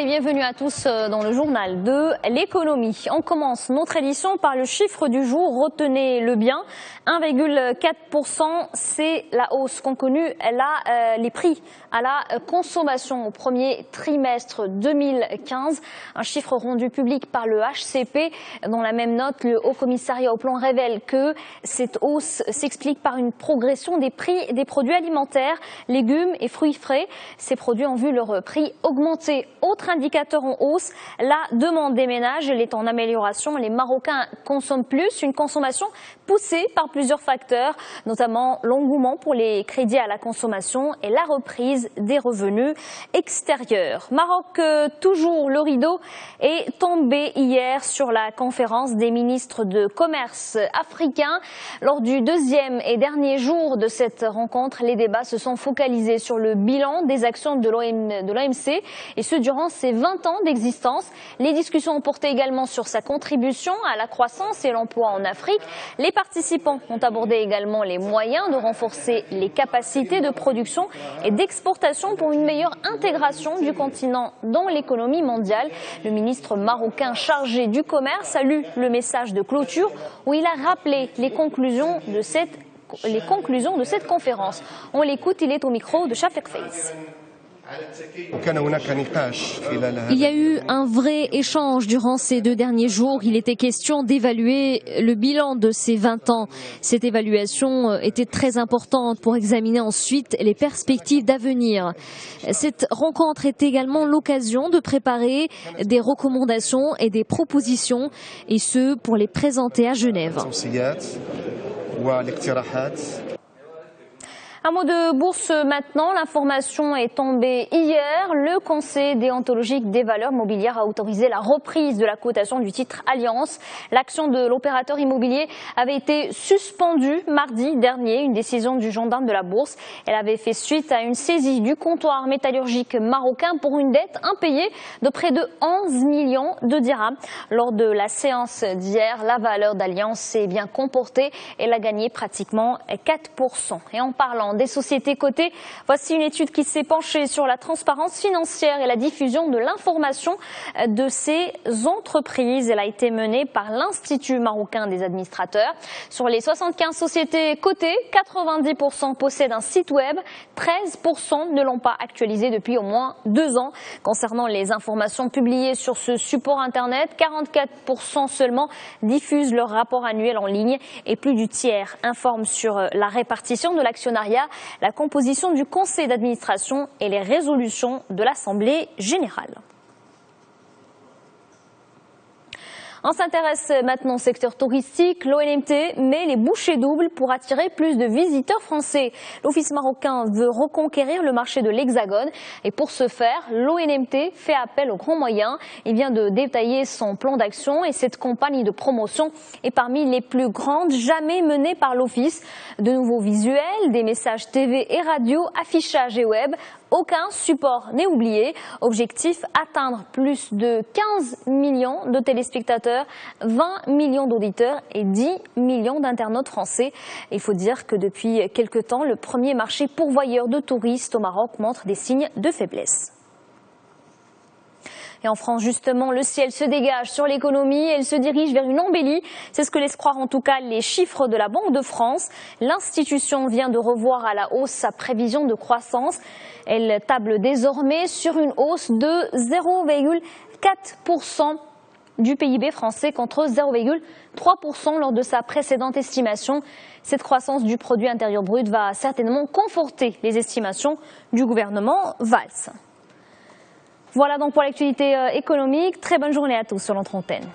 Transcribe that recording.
et bienvenue à tous dans le journal de l'économie. On commence notre édition par le chiffre du jour. Retenez-le bien, 1,4%, c'est la hausse qu'ont connue les prix à la consommation au premier trimestre 2015. Un chiffre rendu public par le HCP. Dans la même note, le Haut Commissariat au Plan révèle que cette hausse s'explique par une progression des prix des produits alimentaires, légumes et fruits frais. Ces produits ont vu leur prix augmenter. Autre indicateur en hausse, la demande des ménages, elle est en amélioration. Les Marocains consomment plus, une consommation poussée par plusieurs facteurs, notamment l'engouement pour les crédits à la consommation et la reprise des revenus extérieurs. Maroc, toujours, le rideau est tombé hier sur la conférence des ministres de commerce africains. Lors du deuxième et dernier jour de cette rencontre, les débats se sont focalisés sur le bilan des actions de l'OMC et ce durant ses 20 ans d'existence. Les discussions ont porté également sur sa contribution à la croissance et l'emploi en Afrique. Les participants ont abordé également les moyens de renforcer les capacités de production et d'exportation pour une meilleure intégration du continent dans l'économie mondiale. Le ministre marocain chargé du commerce a lu le message de clôture où il a rappelé les conclusions de cette conférence. On l'écoute, il est au micro de Shafiq Faiz. Il y a eu un vrai échange durant ces 2 derniers jours. Il était question d'évaluer le bilan de ces 20 ans. Cette évaluation était très importante pour examiner ensuite les perspectives d'avenir. Cette rencontre est également l'occasion de préparer des recommandations et des propositions, et ce pour les présenter à Genève. Un mot de bourse maintenant. L'information est tombée hier. Le Conseil déontologique des valeurs mobilières a autorisé la reprise de la cotation du titre Alliance. L'action de l'opérateur immobilier avait été suspendue mardi dernier, une décision du gendarme de la bourse. Elle avait fait suite à une saisie du comptoir métallurgique marocain pour une dette impayée de près de 11 millions de dirhams. Lors de la séance d'hier, la valeur d'Alliance s'est bien comportée. Elle a gagné pratiquement 4%. Et en parlant des sociétés cotées, voici une étude qui s'est penchée sur la transparence financière et la diffusion de l'information de ces entreprises. Elle a été menée par l'Institut marocain des administrateurs. Sur les 75 sociétés cotées, 90% possèdent un site web, 13% ne l'ont pas actualisé depuis au moins 2 ans. Concernant les informations publiées sur ce support internet, 44% seulement diffusent leur rapport annuel en ligne et plus du tiers informent sur la répartition de l'actionnariat, la composition du conseil d'administration et les résolutions de l'Assemblée générale. On s'intéresse maintenant au secteur touristique. L'ONMT met les bouchées doubles pour attirer plus de visiteurs français. L'Office marocain veut reconquérir le marché de l'Hexagone et pour ce faire, l'ONMT fait appel aux grands moyens. Il vient de détailler son plan d'action et cette campagne de promotion est parmi les plus grandes jamais menées par l'Office. De nouveaux visuels, des messages TV et radio, affichage et web. Aucun support n'est oublié. Objectif, atteindre plus de 15 millions de téléspectateurs, 20 millions d'auditeurs et 10 millions d'internautes français. Il faut dire que depuis quelque temps, le premier marché pourvoyeur de touristes au Maroc montre des signes de faiblesse. Et en France, justement, le ciel se dégage sur l'économie. Elle se dirige vers une embellie. C'est ce que laissent croire en tout cas les chiffres de la Banque de France. L'institution vient de revoir à la hausse sa prévision de croissance. Elle table désormais sur une hausse de 0,4% du PIB français contre 0,3% lors de sa précédente estimation. Cette croissance du produit intérieur brut va certainement conforter les estimations du gouvernement Valls. Voilà donc pour l'actualité économique. Très bonne journée à tous sur notre antenne.